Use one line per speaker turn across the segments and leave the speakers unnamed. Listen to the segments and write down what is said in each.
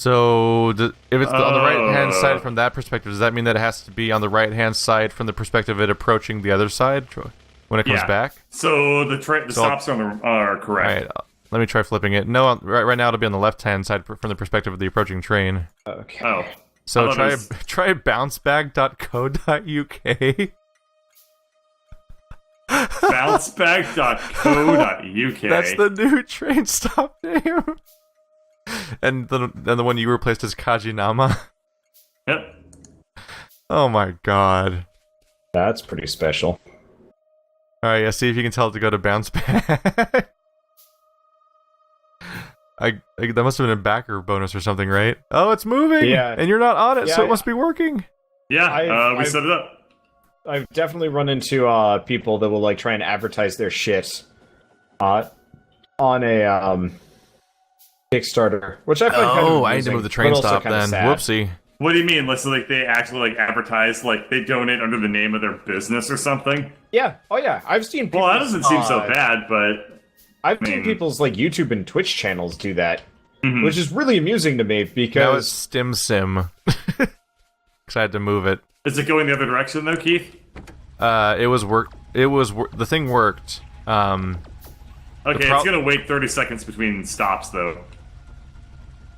So, if it's on the right-hand side from that perspective, does that mean that it has to be on the right-hand side from the perspective of it approaching the other side when it comes back?
So the stops are correct.
All right, let me try flipping it. No, right now it'll be on the left-hand side from the perspective of the approaching train.
Okay.
Oh.
So try bouncebag.co.uk.
Bouncebag.co.uk.
That's the new train stop name. And the one you replaced is Kajinama.
Yep.
Oh my god.
That's pretty special.
Alright, yeah, see if you can tell it to go to bounce back. That must have been a backer bonus or something, right? Oh, it's moving!
Yeah.
And you're not on it, so it must be working.
Yeah, we set it up.
I've definitely run into people that will like try and advertise their shit on a Kickstarter, which I find kind of amusing,
I need to move the train stop then. Whoopsie.
What do you mean? Like they actually advertise, like they donate under the name of their business or something?
Yeah. Oh yeah. I've seen people.
Well, that doesn't seem so bad, but
I've seen people's like YouTube and Twitch channels do that, which is really amusing to me because
that was Stim Sim. Because I had to move it.
Is it going the other direction though, Keith?
The thing worked.
Okay, it's gonna wait 30 seconds between stops though.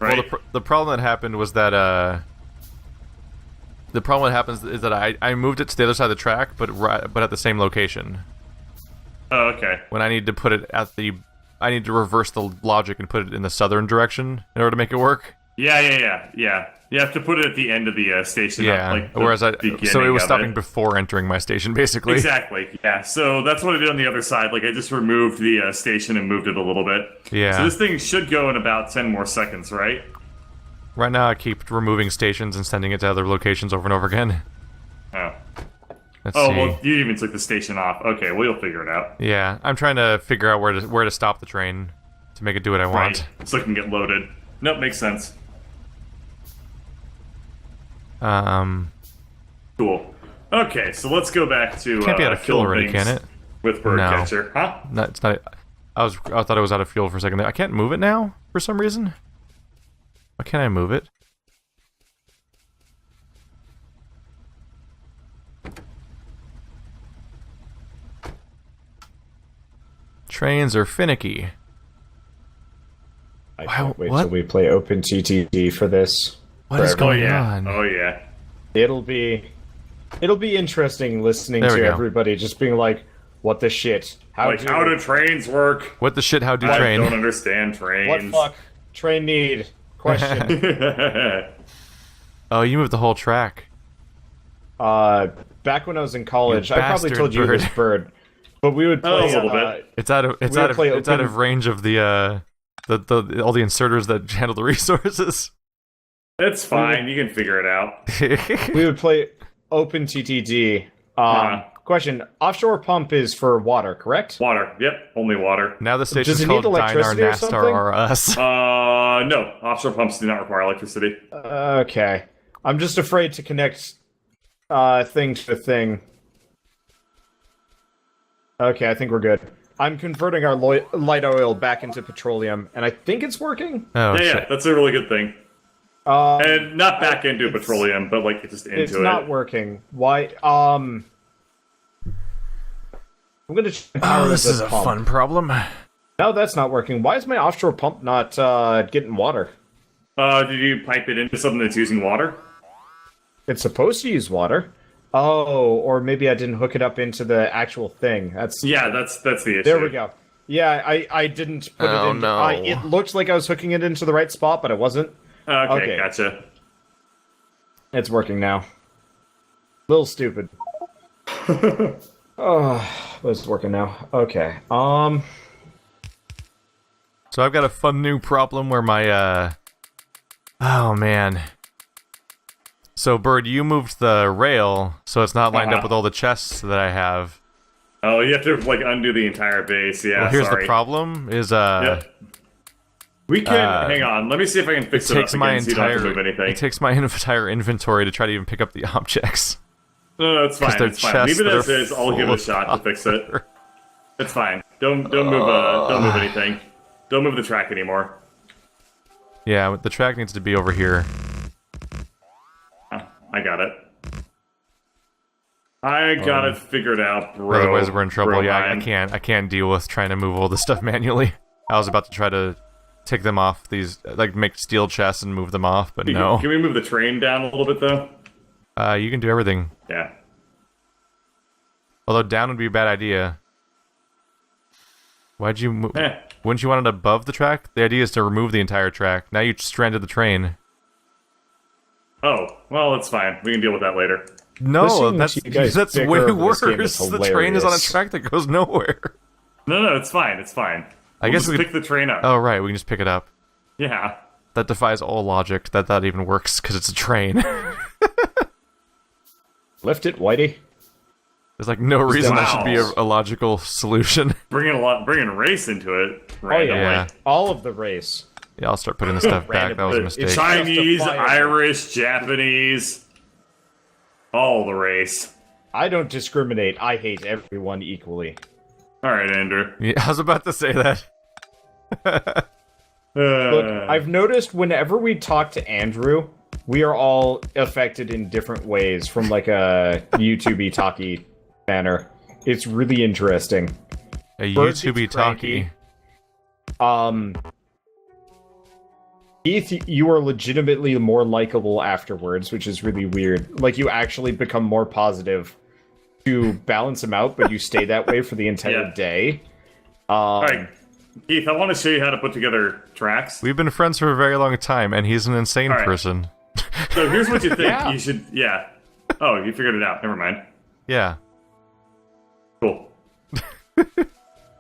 Right.
Well, the problem that happened was that the problem that happens is that I moved it to the other side of the track, but at the same location.
Oh, okay.
When I need to put it I need to reverse the logic and put it in the southern direction in order to make it work.
Yeah. You have to put it at the end of the station.
Yeah.
Like
so it was stopping before entering my station, basically.
Exactly. Yeah. So that's what I did on the other side. Like I just removed the station and moved it a little bit.
Yeah.
So this thing should go in about 10 more seconds, right?
Right now, I keep removing stations and sending it to other locations over and over again.
Oh.
Let's see.
Well, you even took the station off. Okay, we'll figure it out.
Yeah, I'm trying to figure out where to stop the train to make it do what I want.
Right. So it can get loaded. Nope, makes sense. Cool. Okay, so let's go back to
can't be out of fuel already, can it?
With Birdcatcher, huh?
No, it's not. I thought it was out of fuel for a second there. I can't move it now for some reason. Why can't I move it? Trains are finicky.
I can't wait till we play OpenTTD for this.
What is going on?
Oh yeah.
It'll be interesting listening to everybody just being like, "What the shit?
How do trains work?
What the shit? How do train?
I don't understand trains.
What fuck? Train need? Question."
Oh, you moved the whole track.
Back when I was in college, I probably told you it was Bird, but we would play
a little bit.
It's out of range of the all the inserters that handle the resources.
It's fine. You can figure it out.
We would play OpenTTD. Question: offshore pump is for water, correct?
Water. Yep, only water.
Now the station's called Dynar Nastar RS.
No. Offshore pumps do not require electricity.
Okay. I'm just afraid to connect thing to thing. Okay, I think we're good. I'm converting our light oil back into petroleum, and I think it's working.
Oh,
yeah, that's a really good thing. And not back into petroleum, but like just into it.
It's not working. Why? I'm gonna power
this is a
pump.
fun problem.
No, that's not working. Why is my offshore pump not getting water?
Did you pipe it into something that's using water?
It's supposed to use water. Oh, or maybe I didn't hook it up into the actual thing. That's
the issue.
There we go. Yeah, I didn't put it in.
No.
It looked like I was hooking it into the right spot, but it wasn't.
Okay, gotcha.
It's working now. A little stupid. Oh, but it's working now. Okay.
So I've got a fun new problem where my oh man. So Bird, you moved the rail so it's not lined up with all the chests that I have.
Oh, you have to like undo the entire base. Yeah.
Well, here's the problem: is
Yep. We can hang on. Let me see if I can fix it up again so you don't have to move anything.
It takes my entire inventory to try to even pick up the objects.
No, it's fine. It's fine. Leave it as is. I'll give it a shot to fix it. It's fine. Don't move anything. Don't move the track anymore.
Yeah, the track needs to be over here.
Oh, I got it. I got it figured out, bro.
Otherwise, we're in trouble.
Bro,
Yeah, I can't deal with trying to move all this stuff manually. I was about to try to take them off these, like make steel chests and move them off, but no.
Can we move the train down a little bit though?
You can do everything.
Yeah.
Although down would be a bad idea. Why'd you move? Wouldn't you want it above the track? The idea is to remove the entire track. Now you stranded the train.
Oh, well, it's fine. We can deal with that later.
No, that's way worse. The train is on a track that goes nowhere.
No, it's fine. It's fine.
I guess
we pick the train up.
Oh, right. We can just pick it up.
Yeah.
That defies all logic that even works because it's a train.
Lift it, Whitey.
There's like no reason that should be a logical solution.
Bringing race into it. Randomly.
Oh yeah, all of the race.
Yeah, I'll start putting the stuff back. That was a mistake.
Chinese, Irish, Japanese, all the race.
I don't discriminate. I hate everyone equally.
All right, Andrew.
Yeah, I was about to say that.
Look, I've noticed whenever we talk to Andrew, we are all affected in different ways from like a YouTube-y talky manner. It's really interesting.
A YouTube-y talky.
Heath, you are legitimately more likable afterwards, which is really weird. Like, you actually become more positive to balance him out, but you stay that way for the entire day.
Alright, Heath, I want to show you how to put together tracks.
We've been friends for a very long time, and he's an insane person.
So here's what you think. You should... Yeah. Oh, you figured it out. Never mind.
Yeah.
Cool.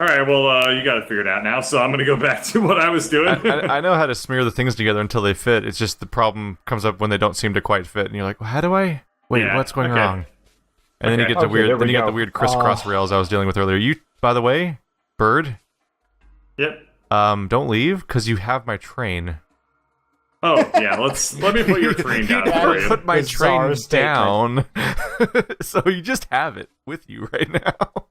Alright, well, you got it figured out now, so I'm gonna go back to what I was doing.
I know how to smear the things together until they fit. It's just the problem comes up when they don't seem to quite fit, and you're like, well, how do I... Wait, what's going wrong? And then you get the weird... Then you get the weird crisscross rails I was dealing with earlier. You, by the way, Bird?
Yep.
Don't leave, because you have my train.
Oh, yeah, let me put your train down for you.
Put my train down. So you just have it with you right now.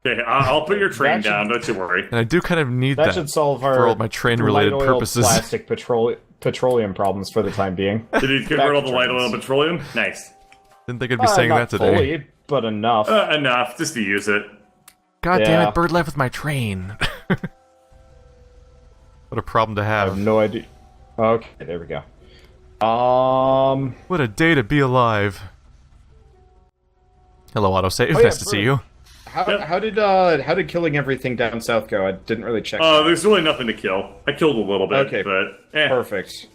Okay, I'll put your train down, don't you worry.
And I do kind of need that.
That should solve our
for all my train-related purposes.
Plastic petroleum problems for the time being.
Did you convert all the light oil to petroleum? Nice.
Didn't think I'd be saying that today.
Not fully, but enough.
Enough, just to use it.
God damn it, Bird left with my train. What a problem to have.
I have no idea. Okay, there we go.
What a day to be alive. Hello, autosave. Nice to see you.
How did killing everything down south go? I didn't really check.
There's really nothing to kill. I killed a little bit,
okay,
but
perfect.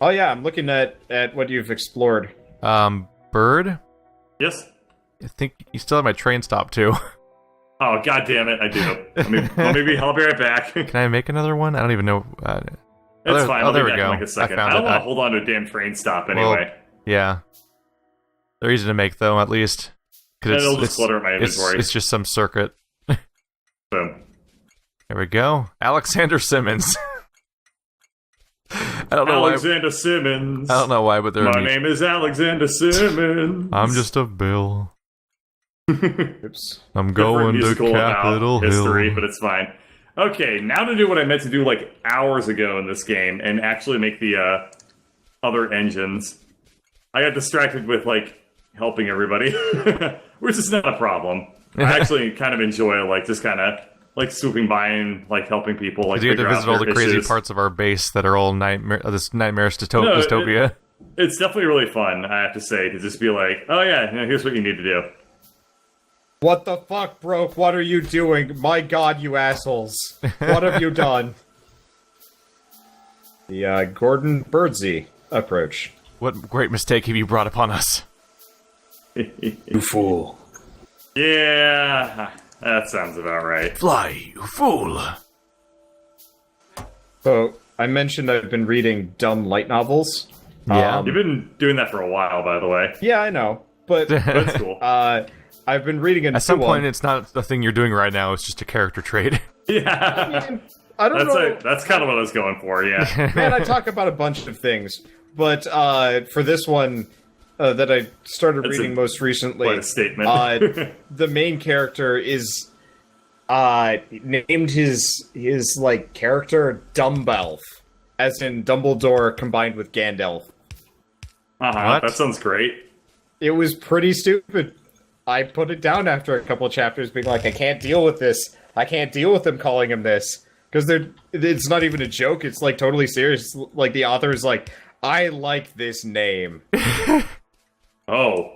Oh yeah, I'm looking at what you've explored.
Bird?
Yes?
I think you still have my train stop too.
Oh, god damn it, I do. I'll be right back.
Can I make another one? I don't even know.
It's fine, I'll
there
be
we
back
go.
in like a second.
I
don't want to hold on to a damn train stop anyway.
Well, yeah. They're easy to make though, at least.
It'll just clutter my inventory.
It's just some circuit.
Boom.
There we go. Alexander Simmons. I don't know
Alexander Simmons.
I don't know why, but
my name is Alexander Simmons.
I'm just a bill.
Oops.
I'm going to Capitol Hill.
History, but it's fine. Okay, now to do what I meant to do like hours ago in this game and actually make the other engines. I got distracted with like helping everybody, which is not a problem. I actually kind of enjoy like just kind of like swooping by and like helping people. Like
you get to visit all the crazy parts of our base that are all this nightmarish dystopia.
It's definitely really fun, I have to say, to just be like, oh yeah, here's what you need to do.
What the fuck, bro? What are you doing? My god, you assholes. What have you done? The Gordon Birdsey approach.
What great mistake have you brought upon us?
You fool.
Yeah, that sounds about right.
Fly, you fool.
So, I mentioned I've been reading dumb light novels.
Yeah.
You've been doing that for a while, by the way.
Yeah, I know. But
that's cool.
I've been reading
At some point, it's not the thing you're doing right now, it's just a character trait.
Yeah.
I don't know.
That's kind of what I was going for, yeah.
Man, I talk about a bunch of things. But for this one that I started reading most recently,
quite a statement.
The main character is named his like character Dumbbelf, as in Dumbledore combined with Gandalf.
That sounds great.
It was pretty stupid. I put it down after a couple of chapters, being like, I can't deal with this. I can't deal with them calling him this. Because it's not even a joke, it's like totally serious. Like the author is like, I like this name.
Oh.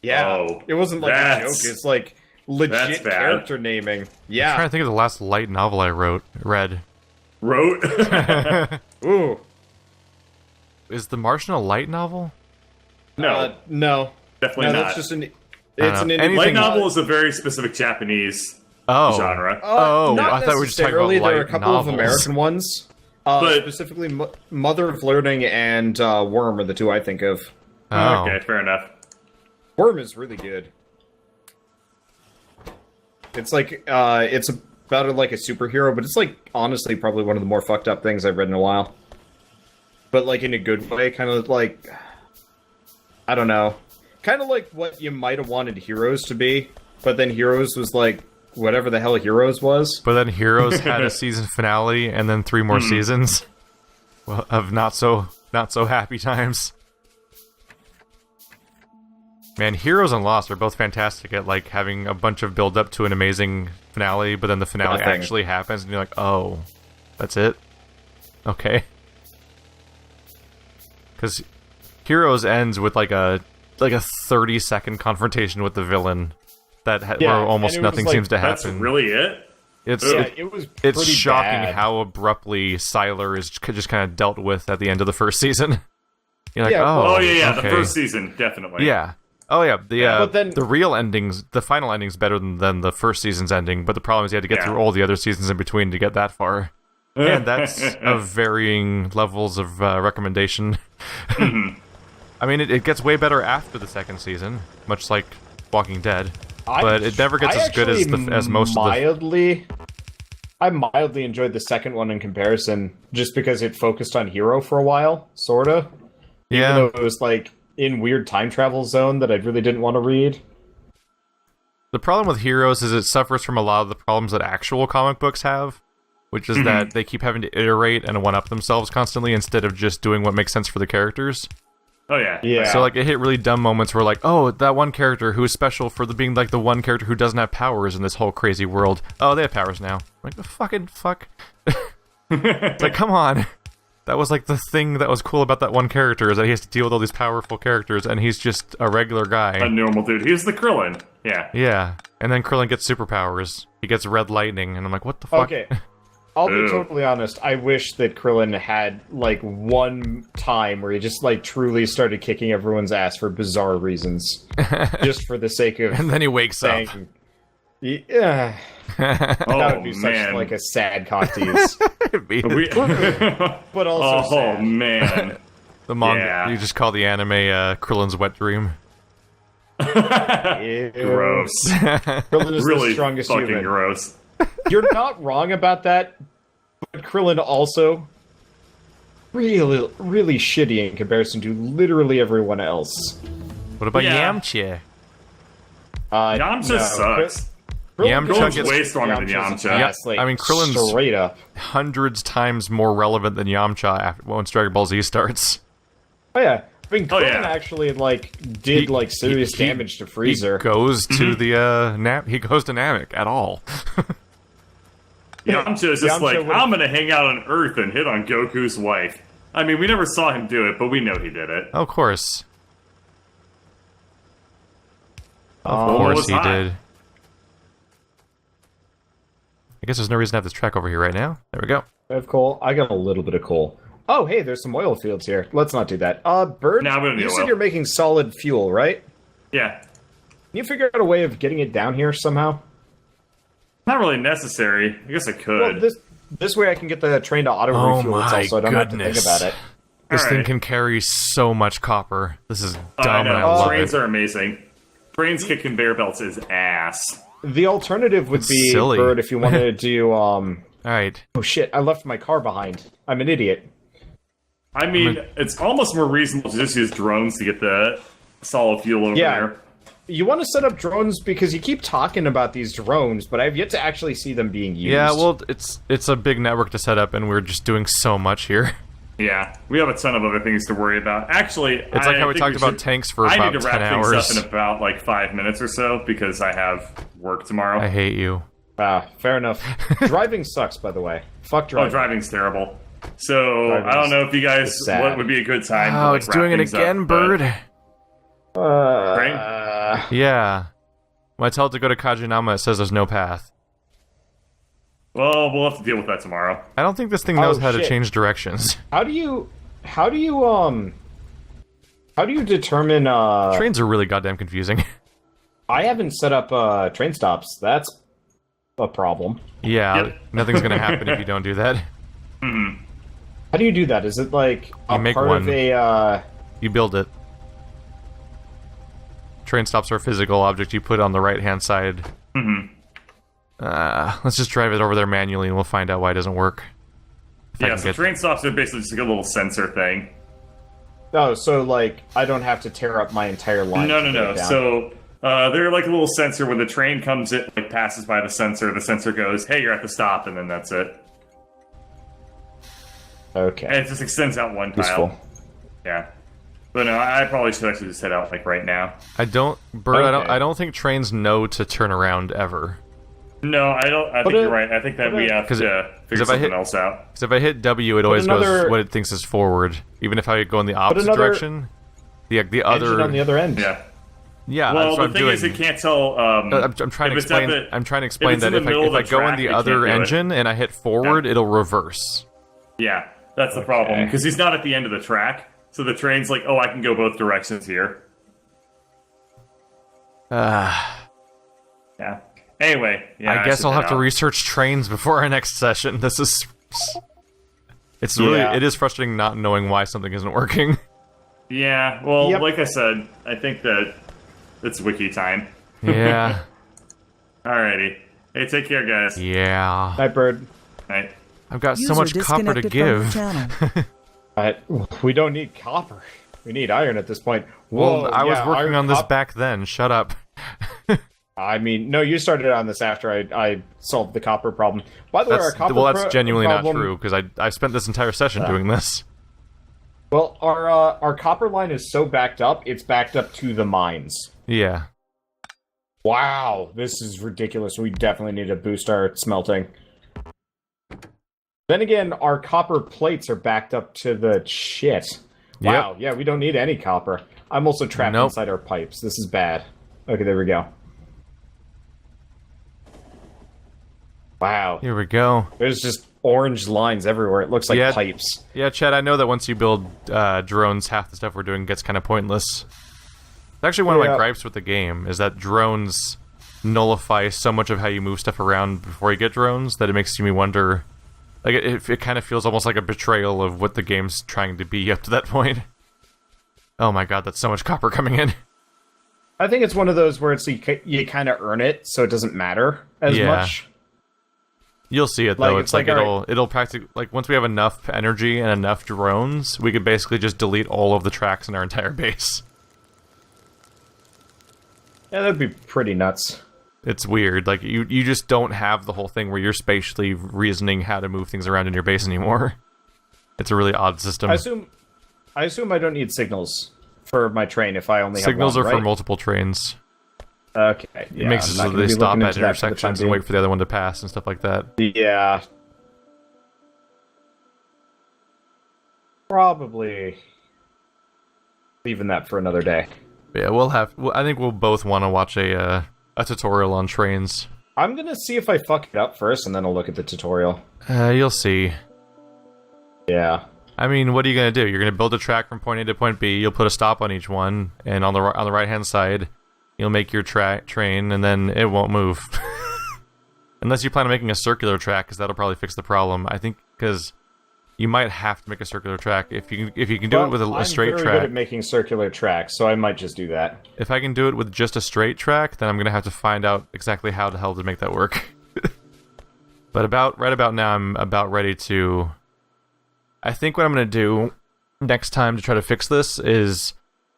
Yeah.
Oh,
it wasn't like a joke, it's like legit character naming. Yeah.
I'm trying to think of the last light novel I read.
Ooh.
Is The Martian a light novel?
No.
No.
Definitely not.
That's just an
light novel is a very specific Japanese genre.
I thought we were just talking about light
There are a couple
novels.
of American ones. But specifically, Mother of Learning and Worm are the two I think of.
Oh.
Okay, fair enough.
Worm is really good. It's like, it's about like a superhero, but it's like, honestly, probably one of the more fucked up things I've read in a while. But like in a good way, kind of like, I don't know. Kind of like what you might have wanted Heroes to be, but then Heroes was like, whatever the hell Heroes was.
But then Heroes had a season finale, and then 3 more seasons of not so happy times. Man, Heroes and Lost are both fantastic at like having a bunch of build up to an amazing finale, but then the finale actually happens, and you're like, oh, that's it? Okay. Because Heroes ends with like a 30-second confrontation with the villain where almost nothing seems to happen.
That's really it?
It's
shocking
bad.
how abruptly Sylar is just kind of dealt with at the end of the first season. You're like,
the
okay.
first season, definitely.
Yeah. Oh yeah,
but then,
the real endings, the final ending's better than the first season's ending, but the problem is you had to get through all the other seasons in between to get that far. And that's of varying levels of recommendation. I mean, it gets way better after the second season, much like Walking Dead, but it never gets as good as most of the...
I mildly enjoyed the second one in comparison, just because it focused on Hero for a while, sorta.
Yeah.
Even though it was like in weird time travel zone that I really didn't want to read.
The problem with Heroes is it suffers from a lot of the problems that actual comic books have, which is that they keep having to iterate and one-up themselves constantly instead of just doing what makes sense for the characters.
Oh, yeah.
Yeah.
So, like, it hit really dumb moments where, like, oh, that one character who is special for being, like, the one character who doesn't have powers in this whole crazy world. Oh, they have powers now. Like, the fucking fuck? It's like, come on. That was, like, the thing that was cool about that one character, is that he has to deal with all these powerful characters, and he's just a regular guy.
A normal dude. He's the Krillin. Yeah.
Yeah. And then Krillin gets superpowers. He gets red lightning, and I'm like, what the fuck?
Okay. I'll be totally honest. I wish that Krillin had, like, one time where he just, like, truly started kicking everyone's ass for bizarre reasons. Just for the sake of...
And then he wakes up.
Yeah. That would be such, like, a sad cock tease. But also sad.
Man.
The manga, you just call the anime Krillin's Wet Dream.
Gross.
Krillin is
really
the strongest
fucking
human.
gross.
You're not wrong about that, but Krillin also really, really shitty in comparison to literally everyone else.
What about Yamcha?
Yamcha sucks.
Yamcha
gets way stronger than Yamcha.
Yeah, I mean, Krillin's
straight up
hundreds times more relevant than Yamcha once Dragon Ball Z starts.
Oh yeah, I mean, Krillin actually did serious damage to Freezer.
He goes to the he goes to Namek at all.
Yamcha is just I'm gonna hang out on Earth and hit on Goku's wife. I mean, we never saw him do it, but we know he did it.
Of course. Of course he did. I guess there's no reason to have this track over here right now. There we go.
I have coal. I got a little bit of coal. Oh, hey, there's some oil fields here. Let's not do that. Bird, you said you're making solid fuel, right?
Yeah.
Can you figure out a way of getting it down here somehow?
Not really necessary. I guess I could.
Well, this way I can get the train to auto refuel itself, so I don't have to think about it.
This thing can carry so much copper. This is dumb.
I know.
And I love
Trains
it.
are amazing. Trains kick conveyor belts is ass.
The alternative would be,
silly.
Bird, if you wanted to do,
Alright.
Oh shit, I left my car behind. I'm an idiot.
I mean, it's almost more reasonable to just use drones to get the solid fuel over there.
you want to set up drones because you keep talking about these drones, but I've yet to actually see them being used.
Yeah, well, it's a big network to set up, and we're just doing so much here.
Yeah, we have a ton of other things to worry about. Actually,
it's like how we talked about tanks for about 10 hours.
I need to wrap things up in about like 5 minutes or so because I have work tomorrow.
I hate you.
Fair enough. Driving sucks, by the way. Fuck driving.
Oh, driving's terrible. So I don't know if you guys what would be a good time.
Oh, it's doing it again, Bird.
Right?
Yeah. When I tell it to go to Kajinama, it says there's no path.
Well, we'll have to deal with that tomorrow.
I don't think this thing knows how to change directions.
How do you determine
Trains are really goddamn confusing.
I haven't set up train stops. That's a problem.
Yeah, nothing's gonna happen if you don't do that.
Mm-hmm.
How do you do that? Is it like
you make
part
one.
Of a
You build it. Train stops are a physical object you put on the right-hand side.
Mm-hmm.
Let's just drive it over there manually and we'll find out why it doesn't work.
Yeah, so train stops are basically just like a little sensor thing.
Oh, so like I don't have to tear up my entire line.
No. So they're like a little sensor when the train comes in, like passes by the sensor goes, hey, you're at the stop, and then that's it.
Okay.
And it just extends out one tile.
Useful.
Yeah. But no, I probably should actually just head out like right now.
I don't think trains know to turn around ever.
No, I don't. I think you're right. I think that we have to figure something else out.
Because if I hit W, it always goes what it thinks is forward. Even if I go in the opposite direction, the other
on the other end.
Yeah.
Yeah.
Well,
that's what
the thing is, it can't tell.
I'm trying to explain. I'm trying to explain that if I go in the other engine and I hit forward, it'll reverse.
Yeah, that's the problem because he's not at the end of the track, so the train's like, oh, I can go both directions here. Yeah. Anyway, yeah.
I guess I'll have to research trains before our next session. This is... It's really... It is frustrating not knowing why something isn't working.
Yeah, well, like I said, I think that it's wiki time.
Yeah.
Alrighty. Hey, take care, guys.
Yeah.
Night, Bird.
Night.
I've got so much copper to give.
We don't need copper. We need iron at this point.
Whoa, well, I was working on this back then. Shut up.
I mean, no, you started on this after I solved the copper problem. By the way, our copper problem...
Well, that's genuinely not true, because I spent this entire session doing this.
Well, our copper line is so backed up, it's backed up to the mines.
Yeah.
Wow, this is ridiculous. We definitely need to boost our smelting. Then again, our copper plates are backed up to the shit. Wow, yeah, we don't need any copper. I'm also trapped inside our pipes. This is bad. Okay, there we go. Wow.
Here we go.
There's just orange lines everywhere. It looks like pipes.
Yeah, Chad, I know that once you build drones, half the stuff we're doing gets kind of pointless. It's actually one of my gripes with the game, is that drones nullify so much of how you move stuff around before you get drones, that it makes me wonder... Like, it kind of feels almost like a betrayal of what the game's trying to be up to that point. Oh my god, that's so much copper coming in.
I think it's one of those where it's you kind of earn it, so it doesn't matter as much.
You'll see it, though. It's like it'll practically... Like, once we have enough energy and enough drones, we could basically just delete all of the tracks in our entire base.
Yeah, that'd be pretty nuts.
It's weird. Like, you just don't have the whole thing where you're spatially reasoning how to move things around in your base anymore. It's a really odd system.
I assume I don't need signals for my train if I only
signals
have one,
are for multiple trains.
Okay.
Yeah, it makes it so they stop at intersections and wait for the other one to pass and stuff like that.
Yeah. Probably leaving that for another day.
Yeah, I think we'll both want to watch a tutorial on trains.
I'm gonna see if I fuck it up first, and then I'll look at the tutorial.
You'll see.
Yeah.
I mean, what are you gonna do? You're gonna build a track from point A to point B. You'll put a stop on each one, and on the right hand side, you'll make your train, and then it won't move. Unless you plan on making a circular track, because that'll probably fix the problem. I think because you might have to make a circular track if you can do it with a straight track.
I'm very good at making circular tracks, so I might just do that.
If I can do it with just a straight track, then I'm gonna have to find out exactly how the hell to make that work. But right about now, I'm about ready to... I think what I'm gonna do next time to try to fix this is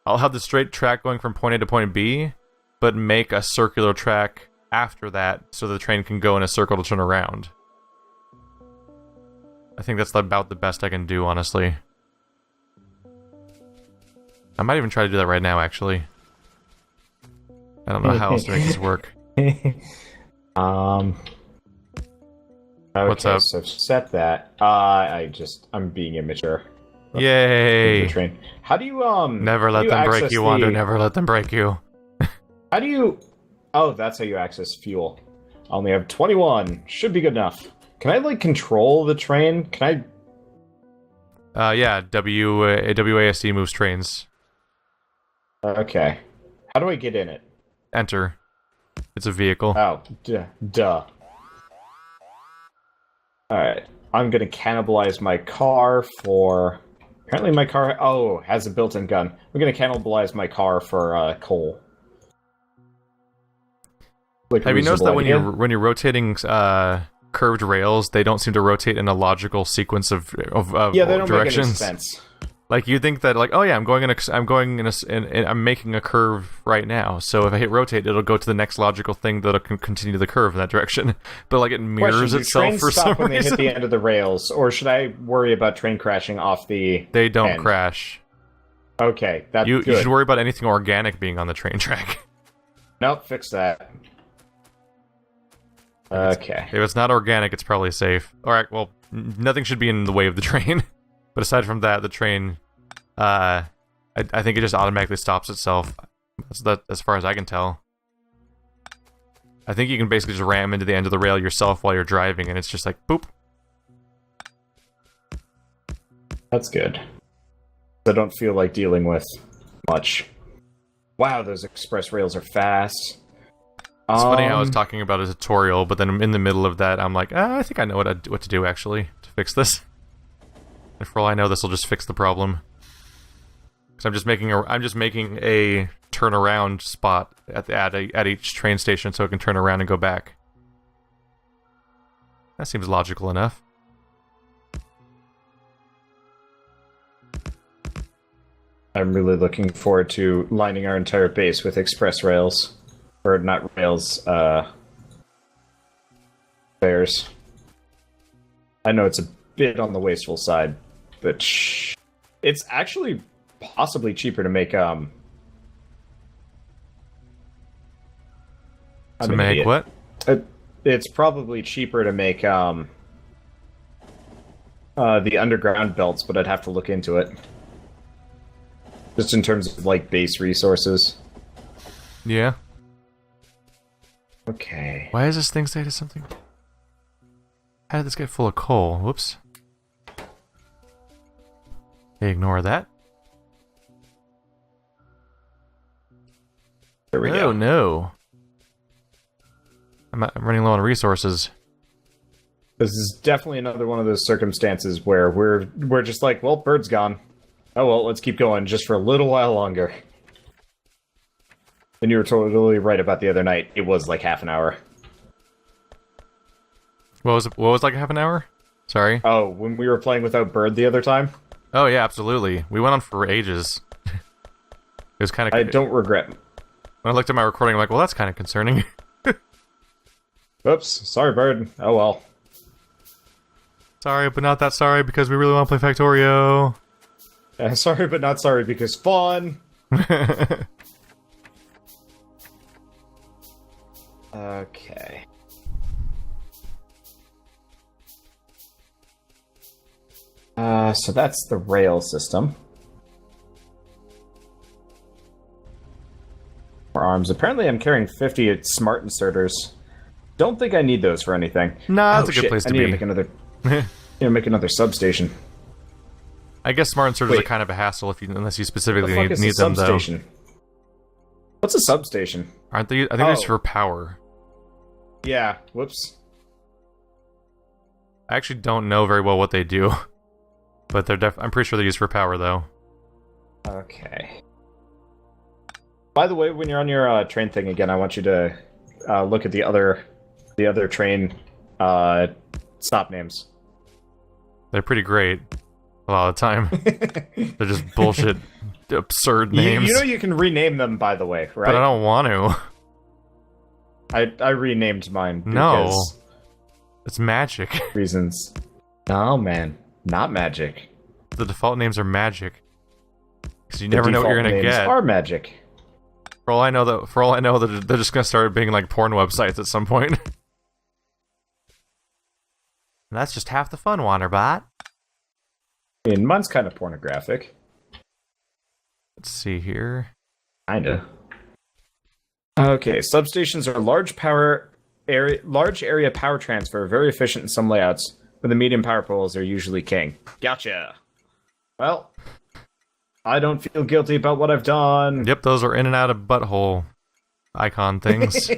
I'll have the straight track going from point A to point B, but make a circular track after that so the train can go in a circle to turn around. I think that's about the best I can do, honestly. I might even try to do that right now, actually. I don't know how else to make this work.
Okay,
What's up?
so I've set that. I'm being immature.
Yay!
The train. How do you
Never let them break you, Wander. Never let them break you.
How do you? Oh, that's how you access fuel. I only have 21. Should be good enough. Can I like control the train? Can
Yeah, WASD moves trains.
I? Okay. How do I get in it?
Enter. It's a vehicle.
Oh, duh. Alright. I'm gonna cannibalize my car for... Apparently my car, has a built-in gun. I'm gonna cannibalize my car for, coal. Like
Have you noticed that when you're rotating curved rails, they don't seem to rotate in a logical sequence of
yeah, they don't
directions?
make any sense.
Like you think that, like, oh yeah, I'm making a curve right now. So if I hit rotate, it'll go to the next logical thing that'll continue the curve in that direction. But like it mirrors itself for some reason.
When they hit the end of the rails, or should I worry about train crashing off the?
They don't
end?
Crash.
Okay, that's
You
good.
should worry about anything organic being on the train track.
Nope, fix that. Okay.
If it's not organic, it's probably safe. Alright, well, nothing should be in the way of the train. But aside from that, the train, I think it just automatically stops itself. That's as far as I can tell. I think you can basically just ram into the end of the rail yourself while you're driving, and it's just like, boop.
That's good. I don't feel like dealing with much. Wow, those express rails are fast.
It's funny how I was talking about a tutorial, but then in the middle of that, I'm like, I think I know what to do, actually, to fix this. And for all I know, this will just fix the problem. Because I'm just making a turnaround spot at each train station so it can turn around and go back. That seems logical enough.
I'm really looking forward to lining our entire base with express rails. Or not rails, fares. I know it's a bit on the wasteful side, but it's actually possibly cheaper to make,
To make what?
It's probably cheaper to make, the underground belts, but I'd have to look into it. Just in terms of, like, base resources.
Yeah.
Okay.
Why does this thing say to something? How did this get full of coal? Whoops. Ignore that.
There we go.
Oh no. I'm running low on resources.
This is definitely another one of those circumstances where we're just like, well, bird's gone. Oh well, let's keep going just for a little while longer. And you were totally right about the other night. It was like half an hour.
What was like half an hour? Sorry.
Oh, when we were playing without Bird the other time?
Oh yeah, absolutely. We went on for ages. It was kind of...
I don't regret.
When I looked at my recording, I'm like, well, that's kind of concerning.
Oops, sorry, Bird. Oh well.
Sorry, but not that sorry, because we really want to play Factorio.
Sorry, but not sorry, because fun! Okay. So that's the rail system. For arms. Apparently I'm carrying 50 smart inserters. Don't think I need those for anything.
Nah, that's a good place to be.
I need to make another substation.
I guess smart inserters are kind of a hassle unless you specifically need them, though.
What's a substation?
Aren't they? I think they're used for power.
Yeah. Whoops.
I actually don't know very well what they do, but I'm pretty sure they're used for power, though.
Okay. By the way, when you're on your train thing again, I want you to look at the other train stop names.
They're pretty great a lot of the time. They're just bullshit, absurd names.
You know you can rename them, by the way, right?
But I don't want to.
I renamed mine
No.
because
It's magic.
reasons. No, man. Not magic.
The default names are magic. Because you
The
never know what you're
default
gonna
names
get.
are magic.
For all I know, they're just gonna start being like porn websites at some point. And that's just half the fun, Wanderbot.
I mean, mine's kind of pornographic.
Let's see here.
Kinda. Okay, substations are large area power transfer, very efficient in some layouts, but the medium power poles are usually king. Gotcha. Well, I don't feel guilty about what I've done.
Yep, those are in and out of butthole icon things.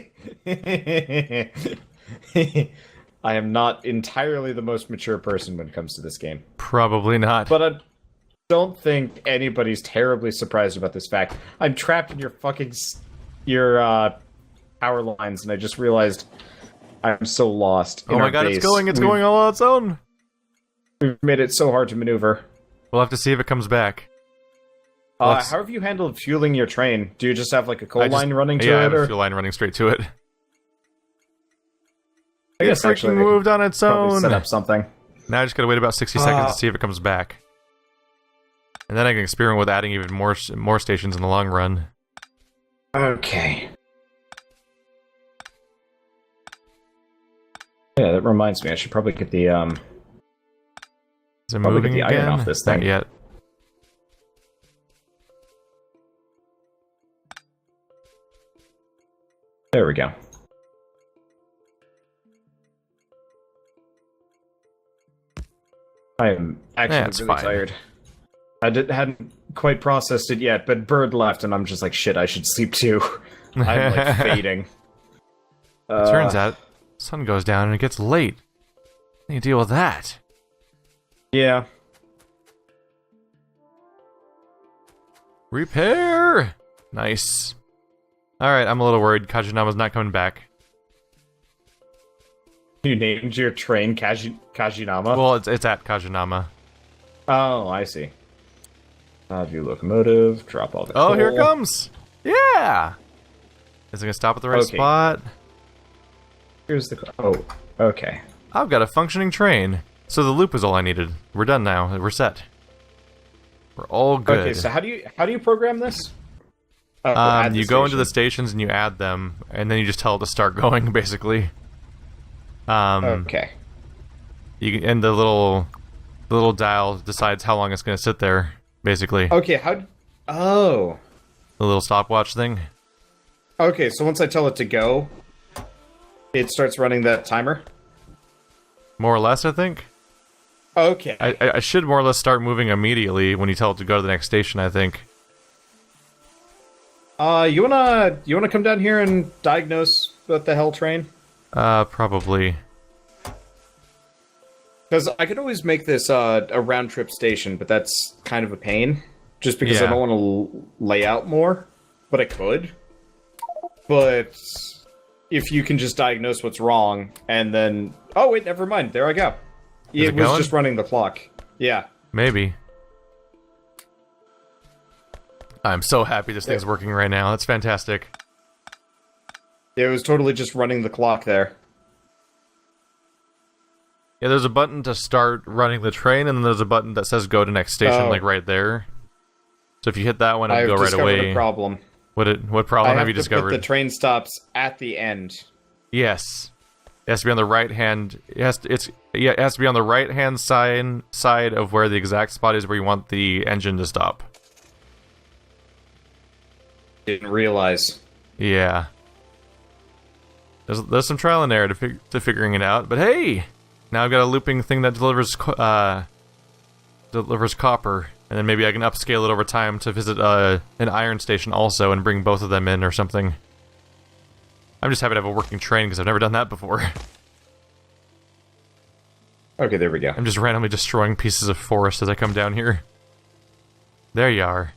I am not entirely the most mature person when it comes to this game.
Probably not.
But I don't think anybody's terribly surprised about this fact. I'm trapped in your fucking power lines, and I just realized I'm so lost.
Oh my god, it's going all on its own.
We've made it so hard to maneuver.
We'll have to see if it comes back.
How have you handled fueling your train? Do you just have like a coal line running to
I
it?
have a
Or?
fuel line running straight to it.
I guess actually
It moved on its
probably
own.
set up something.
Now I just gotta wait about 60 seconds to see if it comes back. And then I can experiment with adding even more stations in the long run.
Okay. Yeah, that reminds me. I should probably get the
Is it
Probably
moving
get the iron
again?
off this
Not
thing.
yet.
There we go. I am actually
it's
really
fine.
tired. Hadn't quite processed it yet, but Bird left, and I'm just like, shit, I should sleep too. I'm like fading.
Turns out, sun goes down and it gets late. How do you deal with that?
Yeah.
Repair! Nice. Alright, I'm a little worried. Kajinama's not coming back.
You named your train Kajinama?
Well, it's at Kajinama.
Oh, I see. View locomotive, drop all the
Oh,
coal.
here it comes! Yeah! Is it gonna stop at the right
Okay.
spot?
Here's the... Oh, okay.
I've got a functioning train. So the loop is all I needed. We're done now. We're set. We're all good.
Okay, so how do you program this? Add the
you go into the
station.
stations and you add them, and then you just tell it to start going, basically.
Okay.
And the little dial decides how long it's going to sit there, basically.
Okay, Oh.
The little stopwatch thing.
Okay, so once I tell it to go, it starts running that timer?
More or less, I think.
Okay.
I should more or less start moving immediately when you tell it to go to the next station, I think.
You wanna come down here and diagnose what the hell train?
Probably.
Because I could always make this a round trip station, but that's kind of a pain. Just because I
Yeah.
don't want to lay out more, but I could. But if you can just diagnose what's wrong, and then... Oh, wait, never mind. There I go.
Is
It
it
was
going?
just running the clock. Yeah.
Maybe. I'm so happy this thing's working right now. That's fantastic.
It was totally just running the clock there.
Yeah, there's a button to start running the train, and then there's a button that says go to next station,
Oh.
like right there. So if you hit that one,
I've
it'll go right
discovered
away.
a problem.
What problem
I
have you
to
discovered?
put the train stops at the end.
Yes. It has to be on the right hand. It has to be on the right hand side of where the exact spot is where you want the engine to stop.
Didn't realize.
Yeah. There's some trial and error to figuring it out, but hey, now I've got a looping thing that delivers copper, and then maybe I can upscale it over time to visit an iron station also and bring both of them in or something. I'm just happy to have a working train because I've never done that before.
Okay, there we go.
I'm just randomly destroying pieces of forest as I come down here. There you are.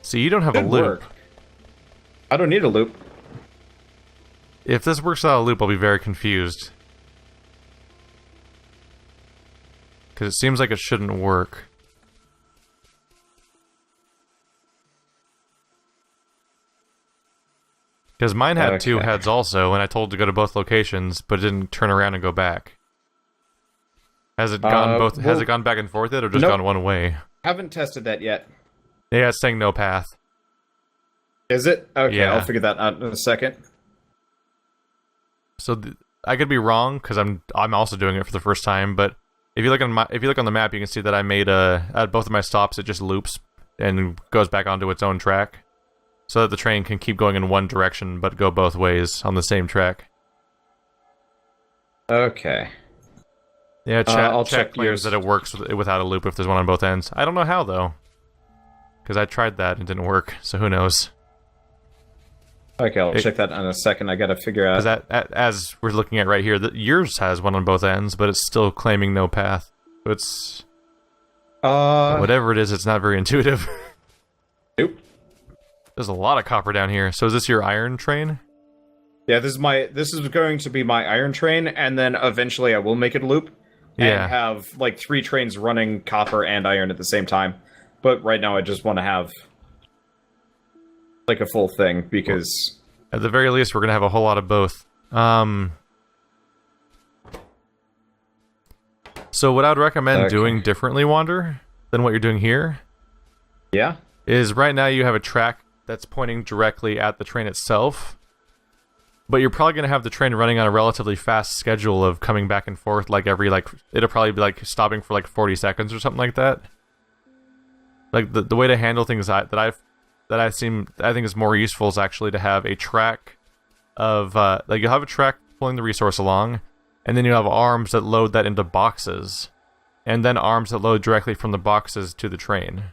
See, you don't have a
Good
loop.
work. I don't need a loop.
If this works without a loop, I'll be very confused. Because it seems like it shouldn't work. Because mine had two heads also, and I told to go to both locations, but it didn't turn around and go back. Has it gone both? Has it gone back and forth yet, or just gone one way?
Haven't tested that yet.
Yeah, it's saying no path.
Is it? Okay,
yeah.
I'll figure that out in a second.
So I could be wrong because I'm also doing it for the first time. But if you look on the map, you can see that I made at both of my stops, it just loops and goes back onto its own track, so that the train can keep going in one direction but go both ways on the same track.
Okay.
Yeah, I'll check claims that it works without a loop if there's one on both ends. I don't know how though, because I tried that and it didn't work. So who knows?
Okay, I'll check that in a second. I gotta figure out.
As we're looking at right here, yours has one on both ends, but it's still claiming no path. So it's whatever it is, it's not very intuitive.
Nope.
There's a lot of copper down here. So is this your iron train?
Yeah, this is going to be my iron train, and then eventually I will make it a loop.
Yeah.
And have like 3 trains running copper and iron at the same time. But right now I just want to have like a full thing because
at the very least we're gonna have a whole lot of both. So what I would recommend doing differently, Wander, than what you're doing here, is right now you have a track that's pointing directly at the train itself, but you're probably gonna have the train running on a relatively fast schedule of coming back and forth, like it'll probably be like stopping for like 40 seconds or something like that. Like the way to handle things that I think is more useful is actually to have a track of like you'll have a track pulling the resource along, and then you have arms that load that into boxes, and then arms that load directly from the boxes to the train.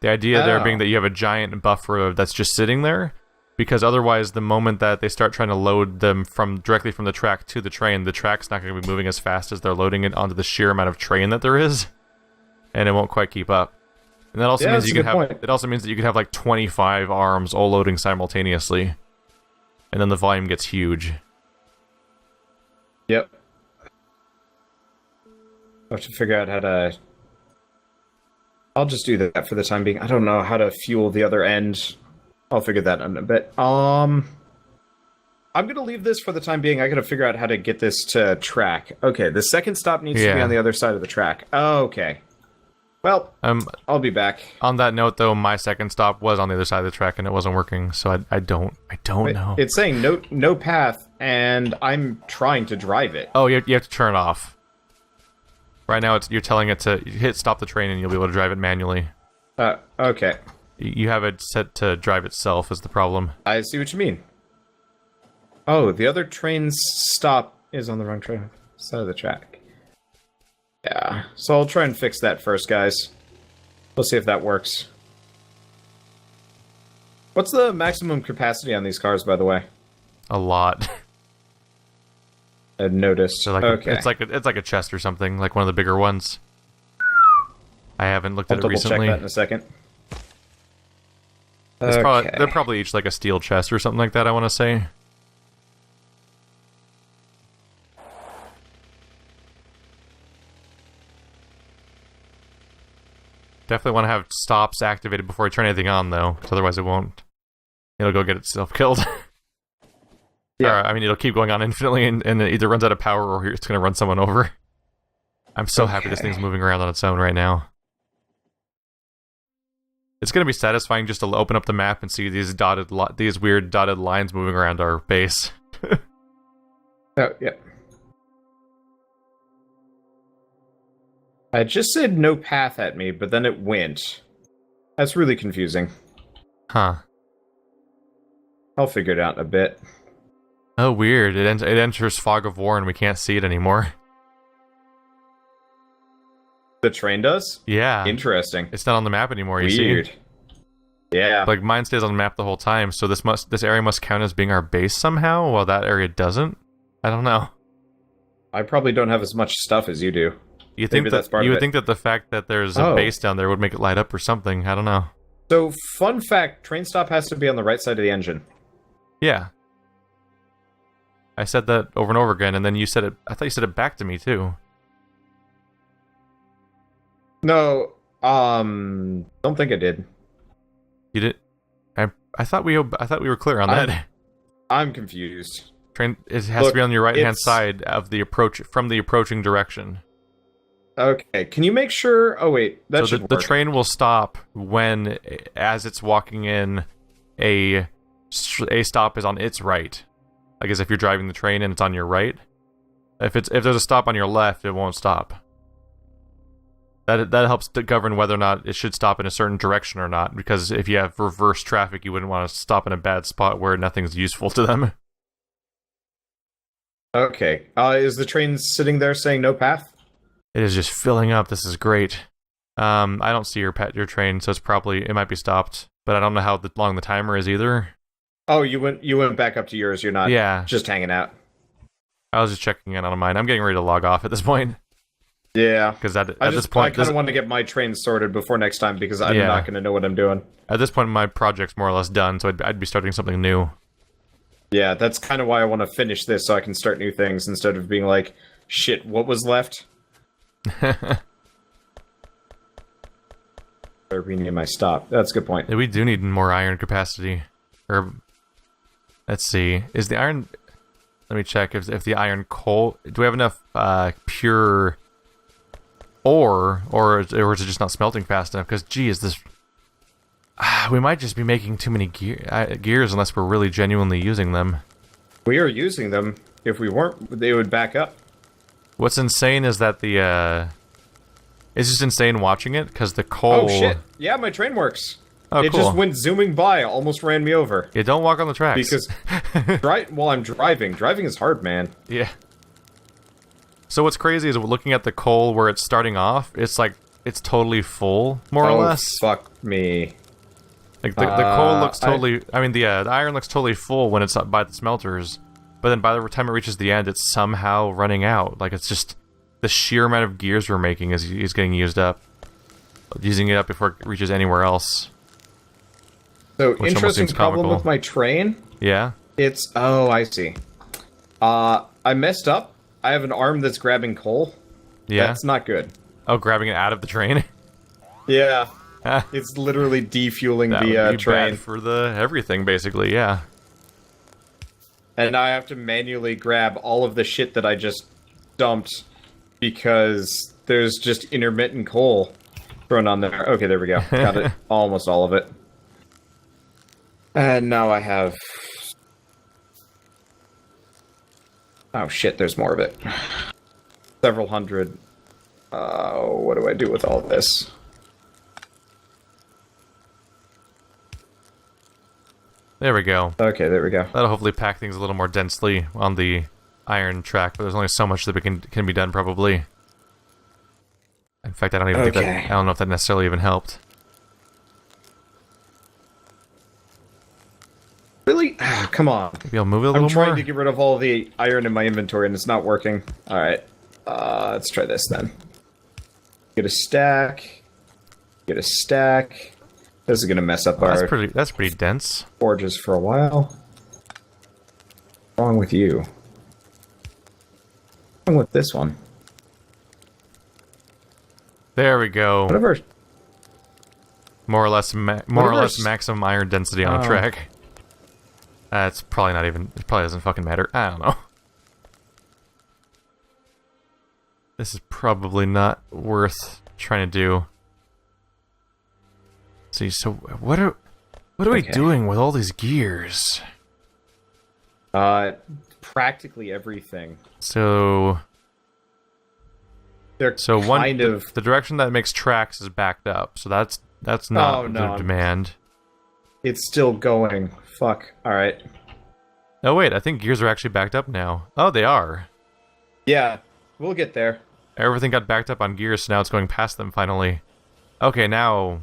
The idea there being that you have a giant buffer that's just sitting there, because otherwise the moment that they start trying to load them directly from the track to the track's not going to be moving as fast as they're loading it onto the sheer amount of train that there is, and it won't quite keep up. And that also means it also means that you could have like 25 arms all loading simultaneously, and then the volume gets huge.
Yep. I have to figure out how to. I'll just do that for the time being. I don't know how to fuel the other end. I'll figure that out in a bit. I'm gonna leave this for the time being. I gotta figure out how to get this to track. Okay, the second stop needs to be on the other side of the track. Okay. Well, I'll be back.
On that note, though, my second stop was on the other side of the track and it wasn't working, so I don't know.
It's saying no path, and I'm trying to drive it.
Oh, you have to turn it off. Right now, you're telling it to hit stop the train and you'll be able to drive it manually.
Okay.
You have it set to drive itself is the problem.
I see what you mean. Oh, the other train's stop is on the wrong side of the track. Yeah, so I'll try and fix that first, guys. We'll see if that works. What's the maximum capacity on these cars, by the way?
A lot.
I noticed.
So it's like a chest or something, like one of the bigger ones. I haven't looked at it recently.
I'll double check that in a second.
They're probably each like a steel chest or something like that, I want to say. Definitely want to have stops activated before I turn anything on, though, because otherwise it won't. It'll go get itself killed. Yeah. I mean, it'll keep going on infinitely, and it either runs out of power or it's going to run someone over. I'm so happy this thing's moving around on its own right now. It's going to be satisfying just to open up the map and see these weird dotted lines moving around our base.
Oh, yeah. I just said no path at me, but then it went. That's really confusing.
Huh.
I'll figure it out in a bit.
Oh, weird. It enters fog of war and we can't see it anymore.
The train does?
Yeah.
Interesting.
It's not on the map anymore, you see?
Weird. Yeah.
Like, mine stays on the map the whole time, so this area must count as being our base somehow, while that area doesn't? I don't know.
I probably don't have as much stuff as you do.
You would think that the fact that there's a base down there would make it light up or something. I don't know.
So, fun fact, train stop has to be on the right side of the engine.
Yeah. I said that over and over again, and then you said it. I thought you said it back to me too.
No, don't think I did.
You did. I thought we were clear on that.
I'm confused.
Train. It has to be on your right-hand side of the approach from the approaching direction.
Okay, can you make sure? Oh wait, that should work.
The train will stop when, as it's walking in, a stop is on its right. Like as if you're driving the train and it's on your right. If there's a stop on your left, it won't stop. That helps to govern whether or not it should stop in a certain direction or not. Because if you have reverse traffic, you wouldn't want to stop in a bad spot where nothing's useful to them.
Okay, is the train sitting there saying no path?
It is just filling up. This is great. I don't see your train, so it might be stopped. But I don't know how long the timer is either.
Oh, you went back up to yours. You're not just hanging out.
I was just checking in on mine. I'm getting ready to log off at this point.
Yeah.
Because at this point...
I kind of want to get my train sorted before next time, because I'm not going to know what I'm doing.
At this point, my project's more or less done, so I'd be starting something new.
Yeah, that's kind of why I want to finish this, so I can start new things, instead of being like, shit, what was left? Rename my stop. That's a good point.
We do need more iron capacity. Let's see. Is the iron... Let me check if the iron coal... Do we have enough pure ore, or is it just not smelting fast enough? Because, gee, is this... we might just be making too many gears unless we're really genuinely using them.
We are using them. If we weren't, they would back up.
What's insane is that it's just insane watching it, because the coal...
Oh, shit. Yeah, my train works.
Oh,
it just went zooming by, almost ran me over.
Yeah, don't walk on the tracks.
Because while I'm driving is hard, man.
Yeah. So what's crazy is looking at the coal where it's starting off, it's like, it's totally full, more or less.
Fuck me.
Like, the coal looks totally... the iron looks totally full when it's up by the smelters, but then by the time it reaches the end, it's somehow running out. Like, it's just... The sheer amount of gears we're making is getting used up. Using it up before it reaches anywhere else.
So, interesting problem with my train.
Yeah?
It's... Oh, I see. I messed up. I have an arm that's grabbing coal.
Yeah?
That's not good.
Oh, grabbing it out of the train?
Yeah. It's literally defueling the train.
Bad for everything, basically, yeah.
And I have to manually grab all of the shit that I just dumped, because there's just intermittent coal thrown on there. Okay, there we go. Got it. Almost all of it. And now I have... Oh shit, there's more of it. Several hundred. What do I do with all of this?
There we go.
Okay, there we go.
That'll hopefully pack things a little more densely on the iron track, but there's only so much that can be done, probably. In fact, I don't even think that... I don't know if that necessarily even helped.
Really? Come on.
Maybe I'll move it a little more?
I'm trying to get rid of all the iron in my inventory, and it's not working. Alright. Let's try this, then. Get a stack. Get a stack. This is gonna mess up our...
That's pretty dense.
Forges for a while. What's wrong with you? What's wrong with this one?
There we go.
Whatever.
More or less maximum iron density on a track. It's probably not even... It probably doesn't fucking matter. I don't know. This is probably not worth trying to do. Let's see, so what are we doing with all these gears?
Practically everything.
So...
They're kind of...
The direction that makes tracks is backed up, so that's not the demand.
It's still going. Fuck. Alright.
Oh wait, I think gears are actually backed up now. Oh, they are.
Yeah, we'll get there.
Everything got backed up on gears, so now it's going past them finally. Okay, now...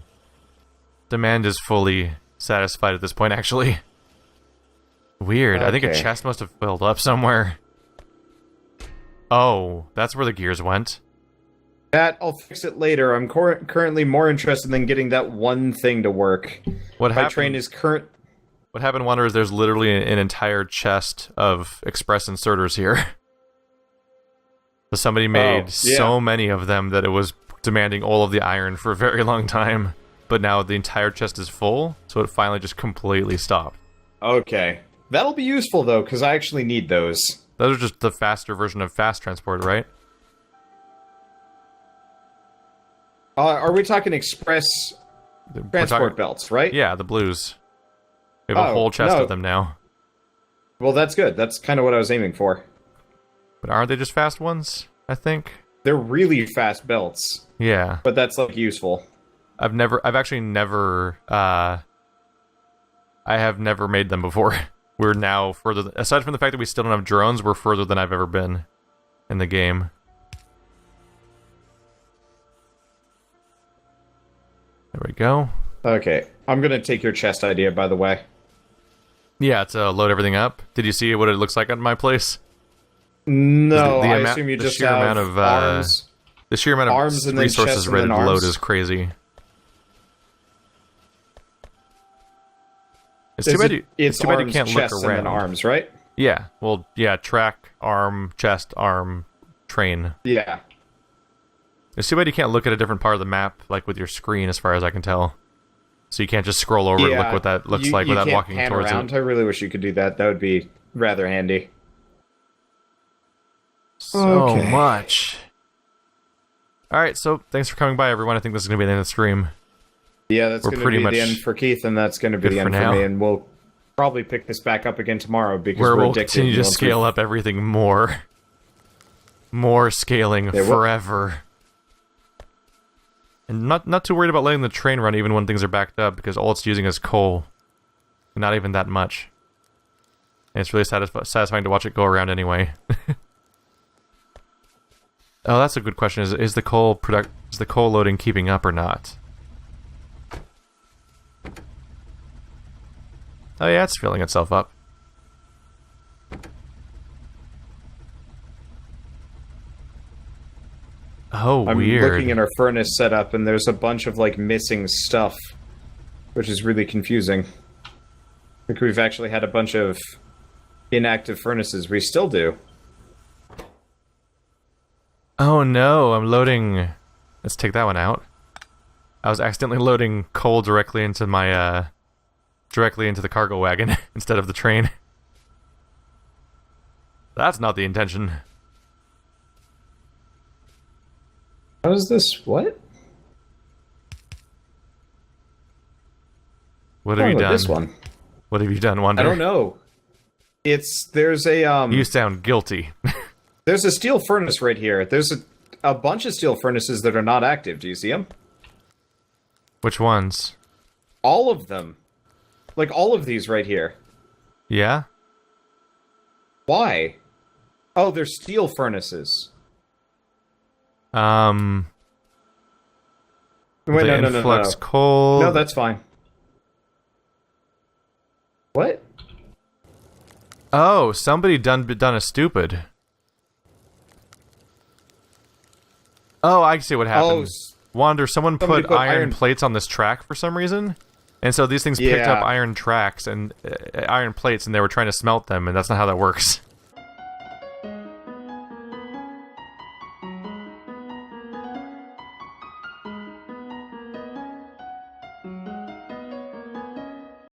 Demand is fully satisfied at this point, actually. Weird. Okay. I think a chest must have filled up somewhere. Oh, that's where the gears went.
I'll fix it later. I'm currently more interested in getting that one thing to work. My train is current...
What happened, Wonder, is there's literally an entire chest of express inserters here. So somebody made so many of them that it was demanding all of the iron for a very long time. But now the entire chest is full, so it finally just completely stopped.
Okay. That'll be useful, though, because I actually need those.
Those are just the faster version of fast transport, right?
Are we talking express transport belts, right?
Yeah, the blues. We have a whole chest of them now.
Well, that's good. That's kind of what I was aiming for.
But aren't they just fast ones, I think?
They're really fast belts.
Yeah.
But that's, like, useful.
I've actually never, I have never made them before. We're now further, aside from the fact that we still don't have drones, we're further than I've ever been in the game. There we go.
Okay, I'm gonna take your chest idea, by the way.
Yeah, to load everything up. Did you see what it looks like at my place?
No, I assume you just have arms.
The sheer amount of
arms and
resources ready to load is crazy. It's too bad you can't look around.
And then arms, right?
Yeah. Well, yeah. Track, arm, chest, arm, train.
Yeah.
It's too bad you can't look at a different part of the map, like with your screen, as far as I can tell. So you can't just scroll over and look what that looks like without walking towards it.
I really wish you could do that. That would be rather handy.
So much. Alright, so thanks for coming by, everyone. I think this is going to be the end of the stream.
Yeah, that's going to be the end for Keith, and that's going to be the end for me, and we'll probably pick this back up again tomorrow, because we'll
continue to scale up everything more. More scaling forever. And not too worried about letting the train run even when things are backed up, because all it's using is coal. Not even that much. And it's really satisfying to watch it go around anyway. Oh, that's a good question. Is the coal loading keeping up or not? Oh yeah, it's filling itself up. Oh, weird.
I'm looking at our furnace setup, and there's a bunch of, like, missing stuff, which is really confusing. I think we've actually had a bunch of inactive furnaces. We still do.
Oh no, I'm loading... Let's take that one out. I was accidentally loading coal directly into my, directly into the cargo wagon instead of the train. That's not the intention.
How is this? What?
What have you done?
This one.
What have you done, Wonder?
I don't know. There's a,
You sound guilty.
There's a steel furnace right here. There's a bunch of steel furnaces that are not active. Do you see them?
Which ones?
All of them. Like, all of these right here.
Yeah?
Why? Oh, they're steel furnaces.
Wait,
no.
coal...
No, that's fine. What?
Oh, somebody done a stupid. Oh, I see what happened. Wander, someone put iron plates on this track for some reason, and so these things picked up iron tracks and iron plates, and they were trying to smelt them, and that's not how that works.